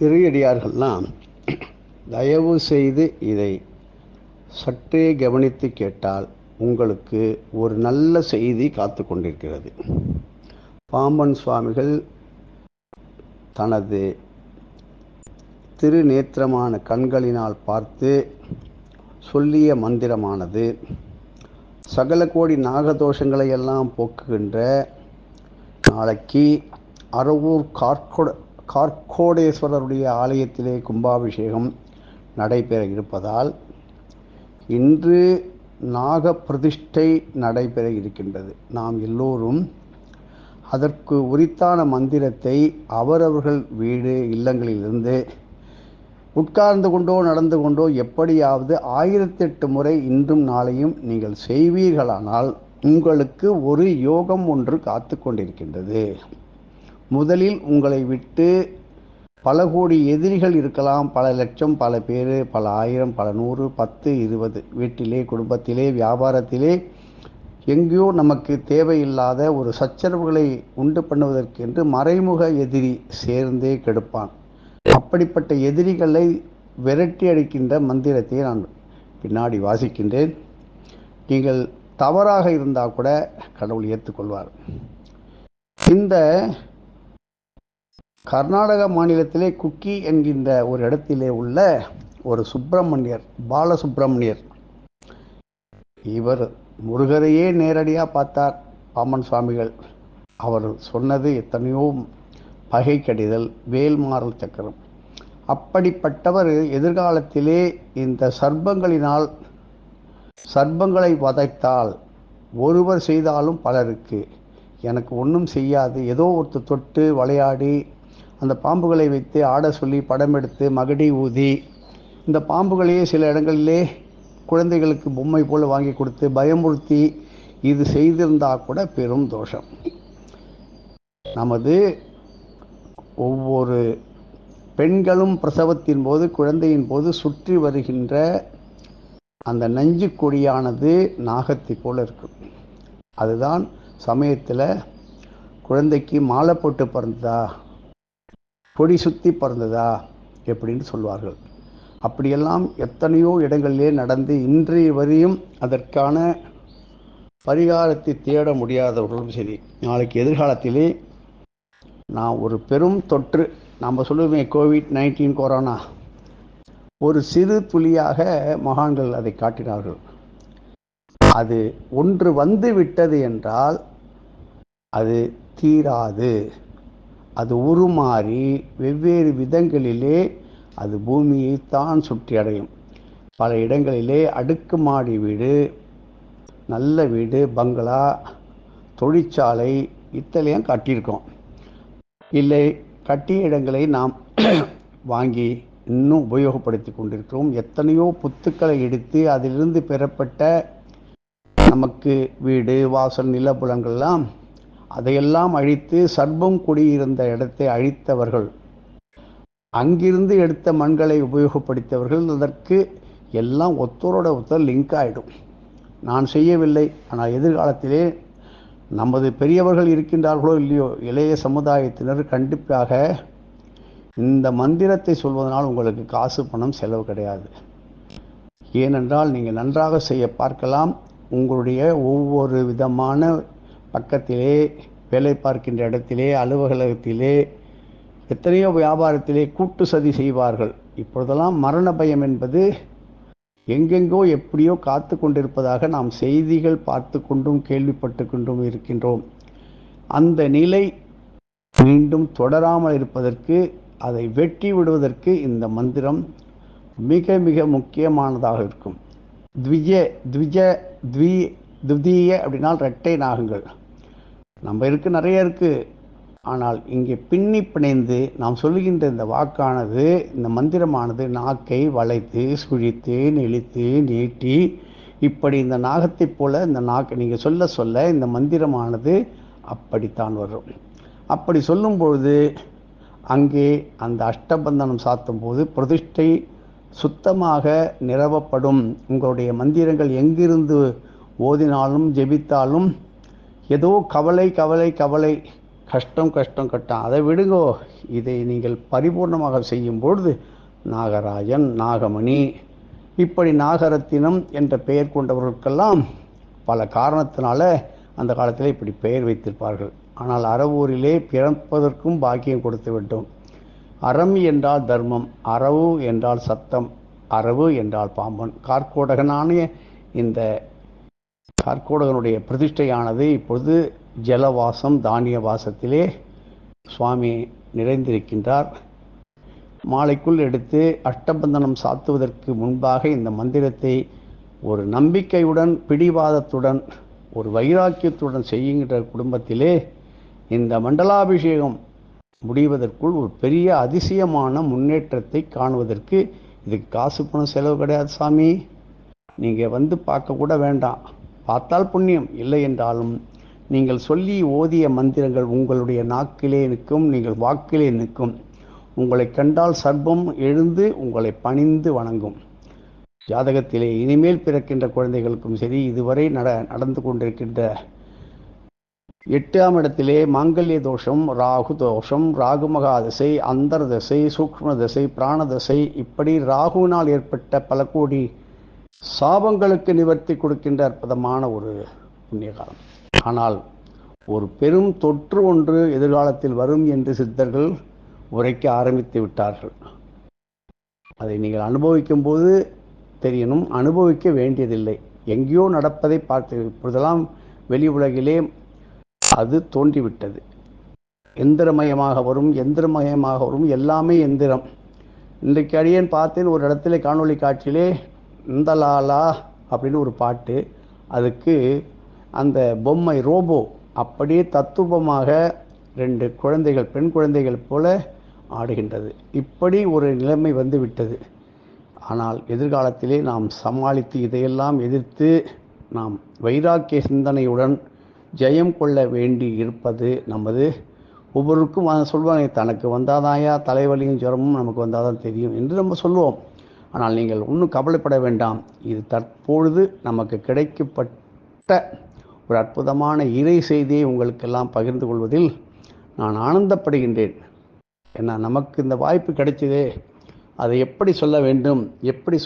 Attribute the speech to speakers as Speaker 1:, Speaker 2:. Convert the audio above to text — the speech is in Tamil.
Speaker 1: இறையடியார்கள்லாம் தயவு செய்து இதை சற்றே கவனித்து கேட்டால் உங்களுக்கு ஒரு நல்ல செய்தி காத்து கொண்டிருக்கிறது. பாம்பன் சுவாமிகள் தனது திருநேத்திரமான கண்களினால் பார்த்து சொல்லிய மந்திரமானது சகல கோடி நாகதோஷங்களை எல்லாம் போக்குகின்ற நாளைக்கு அரவூர் கார்க்கோடேஸ்வரருடைய ஆலயத்திலே கும்பாபிஷேகம் நடைபெற இருப்பதால் இன்று நாக பிரதிஷ்டை நடைபெற இருக்கின்றது. நாம் எல்லோரும் அதற்கு உரித்தான மந்திரத்தை அவரவர்கள் வீடு இல்லங்களிலிருந்து உட்கார்ந்து கொண்டோ நடந்து கொண்டோ எப்படியாவது 1008 முறை இன்றும் நாளையும் நீங்கள் செய்வீர்களானால் உங்களுக்கு ஒரு யோகம் ஒன்று காத்து கொண்டிருக்கின்றது. முதலில் உங்களை விட்டு பல கோடி எதிரிகள் இருக்கலாம், பல லட்சம், பல பேர், பல ஆயிரம், பல 100, 10, 20 வீட்டிலே, குடும்பத்திலே, வியாபாரத்திலே எங்கேயோ நமக்கு தேவையில்லாத ஒரு சச்சரவுகளை உண்டு பண்ணுவதற்கென்று மறைமுக எதிரி சேர்ந்தே கெடுப்பான். அப்படிப்பட்ட எதிரிகளை விரட்டி அடிக்கின்ற மந்திரத்தை நான் பின்னாடி வாசிக்கின்றேன். நீங்கள் தவறாக இருந்தால் கூட கடவுள் ஏற்றுக்கொள்வார். இந்த கர்நாடக மாநிலத்திலே குக்கி என்கின்ற ஒரு இடத்திலே உள்ள ஒரு சுப்பிரமணியர், பாலசுப்பிரமணியர், இவர் முருகரையே நேரடியாக பார்த்தார். பாம்பன் சுவாமிகள் அவர் சொன்னது எத்தனையோ பகை கடிதல், வேல்மாறல் சக்கரம். அப்படிப்பட்டவர் எதிர்காலத்திலே இந்த சர்ப்பங்களை வதைத்தால் ஒருவர் செய்தாலும் பலருக்கு, எனக்கு ஒன்றும் செய்யாது, ஏதோ ஒருத்தர் தொட்டு விளையாடி அந்த பாம்புகளை வைத்து ஆட சொல்லி படம் எடுத்து மகடி ஊதி இந்த பாம்புகளையே சில இடங்களிலே குழந்தைகளுக்கு பொம்மை போல் வாங்கி கொடுத்து பயமுறுத்தி இது செய்திருந்தால் கூட பெரும் தோஷம். நமது ஒவ்வொரு பெண்களும் பிரசவத்தின் போது, குழந்தையின் போது சுற்றி வருகின்ற அந்த நஞ்சு கொடியானது நாகத்தை போல இருக்கும். அதுதான் சமயத்தில் குழந்தைக்கு மாலை போட்டு பிறந்ததா, கொடி சுற்றி பிறந்ததா எப்படின்னு சொல்வார்கள். அப்படியெல்லாம் எத்தனையோ இடங்களிலே நடந்து இன்றைய வரையும் அதற்கான பரிகாரத்தை தேட முடியாதவர்களும் சரி, நாளைக்கு எதிர்காலத்திலே நான் ஒரு பெரும் தொற்று, நம்ம சொல்லுவேன் COVID-19 கொரோனா, ஒரு சிறு துளியாக மகான்கள் அதை காட்டினார்கள். அது ஒன்று வந்து விட்டது என்றால் அது தீராது. அது உருமாறி வெவ்வேறு விதங்களிலே அது பூமியை தான் சுற்றி அடையும். பல இடங்களிலே அடுக்குமாடி வீடு, நல்ல வீடு, பங்களா, தொழிற்சாலை இத்தனையும் கட்டியிருக்கோம். இல்லை, கட்டிய இடங்களை நாம் வாங்கி இன்னும் உபயோகப்படுத்தி கொண்டிருக்கிறோம். எத்தனையோ புத்துக்களை எடுத்து அதிலிருந்து பெறப்பட்ட நமக்கு வீடு, வாசல், நிலப்புலங்கள்லாம் அதையெல்லாம் அழித்து சர்ப்பம் குடியிருந்த இடத்தை அழித்தவர்கள், அங்கிருந்து எடுத்த மண்களை உபயோகப்படுத்தியவர்கள். அதற்கு எல்லாம் ஒருத்தரோட ஒருத்தர் லிங்க் ஆகிடும். நான் செய்யவில்லை, ஆனால் எதிர்காலத்திலே நமது பெரியவர்கள் இருக்கின்றார்களோ இல்லையோ, இளைய சமுதாயத்தினர் கண்டிப்பாக இந்த மந்திரத்தை சொல்வதனால் உங்களுக்கு காசு பணம் செலவு கிடையாது. ஏனென்றால் நீங்கள் நன்றாக செய்ய பார்க்கலாம். உங்களுடைய ஒவ்வொரு விதமான பக்கத்திலே, வேலை பார்க்கின்ற இடத்திலே, அலுவலகத்திலே, எத்தனையோ வியாபாரத்திலே கூட்டு சதி செய்வார்கள். இப்பொழுதெல்லாம் மரண பயம் என்பது எங்கெங்கோ எப்படியோ காத்து கொண்டிருப்பதாக நாம் செய்திகள் பார்த்து கொண்டும் கேள்விப்பட்டு கொண்டும் இருக்கின்றோம். அந்த நிலை மீண்டும் தொடராமல் இருப்பதற்கு, அதை வெட்டி விடுவதற்கு இந்த மந்திரம் மிக மிக முக்கியமானதாக இருக்கும். த்விதீய அப்படின்னால் இரட்டை நாகங்கள் நம்ம இருக்கு, நிறைய இருக்கு. ஆனால் இங்கே பின்னி பிணைந்து நாம் சொல்லுகின்ற இந்த வாக்கானது, இந்த மந்திரமானது நாக்கை வளைத்து சுழித்து நெளித்து நீட்டி இப்படி இந்த நாகத்தை போல இந்த நாக்கை நீங்கள் சொல்ல சொல்ல இந்த மந்திரமானது அப்படித்தான் வரும். அப்படி சொல்லும் பொழுது அங்கே அந்த அஷ்டபந்தனம் சாத்தும் போது பிரதிஷ்டை சுத்தமாக நிரவப்படும். உங்களுடைய மந்திரங்கள் எங்கிருந்து ஓதினாலும் ஜெபித்தாலும் ஏதோ கவலை கவலை கவலை கஷ்டம் கஷ்டம் கட்டம், அதை விடுங்கோ. இதை நீங்கள் பரிபூர்ணமாக செய்யும் பொழுது நாகராஜன், நாகமணி, இப்படி நாகரத்தினம் என்ற பெயர் கொண்டவர்களுக்கெல்லாம் பல காரணத்தினால அந்த காலத்தில் இப்படி பெயர் வைத்திருப்பார்கள். ஆனால் அறவூரிலே பிறப்பதற்கும் பாக்கியம் கொடுத்து விட்டோம். அறம் என்றால் தர்மம், அரவு என்றால் சத்தம், அரவு என்றால் பாம்பன். கார்கோடகனான இந்த கார்கோடகனுடைய பிரதிஷ்டையானது இப்பொழுது ஜலவாசம் தானிய வாசத்திலே சுவாமி நிறைந்திருக்கின்றார். மாலைக்குள் எடுத்து அஷ்டபந்தனம் சாத்துவதற்கு முன்பாக இந்த மந்திரத்தை ஒரு நம்பிக்கையுடன், பிடிவாதத்துடன், ஒரு வைராக்கியத்துடன் செய்கின்ற குடும்பத்திலே இந்த மண்டலாபிஷேகம் முடிவதற்குள் ஒரு பெரிய அதிசயமான முன்னேற்றத்தை காணுவதற்கு இதுக்கு காசு பணம் செலவு கிடையாது சாமி. நீங்கள் வந்து பார்க்க கூட வேண்டாம். பார்த்தால் புண்ணியம், இல்லை என்றாலும் நீங்கள் சொல்லி ஓதிய மந்திரங்கள் உங்களுடைய நாக்கிலே நிற்கும், நீங்கள் வாக்கிலே நிற்கும். உங்களை கண்டால் சர்ப்பம் எழுந்து உங்களை பணிந்து வணங்கும். ஜாதகத்திலே இனிமேல் பிறக்கின்ற குழந்தைகளுக்கும் சரி, இதுவரை நடந்து கொண்டிருக்கின்ற 8ஆம் இடத்திலே மாங்கல்ய தோஷம், ராகு தோஷம், ராகு மகாதசை, அந்தர் தசை, சூக்ஷ்ம தசை, பிராண தசை, இப்படி ராகுவினால் ஏற்பட்ட பல கோடி சாபங்களுக்கு நிவர்த்தி கொடுக்கின்ற அற்புதமான ஒரு புண்ணிய காலம். ஆனால் ஒரு பெரும் தொற்று ஒன்று எதிர்காலத்தில் வரும் என்று சித்தர்கள் உரைக்க ஆரம்பித்து விட்டார்கள். அதை நீங்கள் அனுபவிக்கும் போது தெரியணும், அனுபவிக்க வேண்டியதில்லை. எங்கேயோ நடப்பதை பார்த்து இப்பொழுதெல்லாம் வெளி உலகிலே அது தோன்றிவிட்டது. எந்திரமயமாக வரும், எந்திரமயமாக வரும், எல்லாமே எந்திரம். இன்றைக்கு அடியேன் பார்த்தேன் ஒரு இடத்துல காணொளி காட்சியிலே இந்தலாலா அப்படின்னு ஒரு பாட்டு, அதுக்கு அந்த பொம்மை ரோபோ அப்படியே தத்துவமாக 2 குழந்தைகள், பெண் குழந்தைகள் போல ஆடுகின்றது. இப்படி ஒரு நிலைமை வந்து விட்டது. ஆனால் எதிர்காலத்திலே நாம் சமாளித்து இதையெல்லாம் எதிர்த்து நாம் வைராக்கிய சிந்தனையுடன் ஜெயம் கொள்ள வேண்டி இருப்பது நமது ஒவ்வொருக்கும். சொல்வாங்க, தனக்கு வந்தாதாயா தலைவலியும் ஜுரமும் நமக்கு வந்தாதான் தெரியும் என்று நம்ம சொல்லுவோம். ஆனால் நீங்கள் ஒன்றும் கவலைப்பட வேண்டாம். இது தற்பொழுது நமக்கு கிடைக்கப்பட்ட ஒரு அற்புதமான இறை செய்தியை உங்களுக்கெல்லாம் பகிர்ந்து கொள்வதில் நான் ஆனந்தப்படுகின்றேன். ஏன்னா நமக்கு இந்த வாய்ப்பு கிடைச்சதே, அதை எப்படி சொல்ல வேண்டும், எப்படி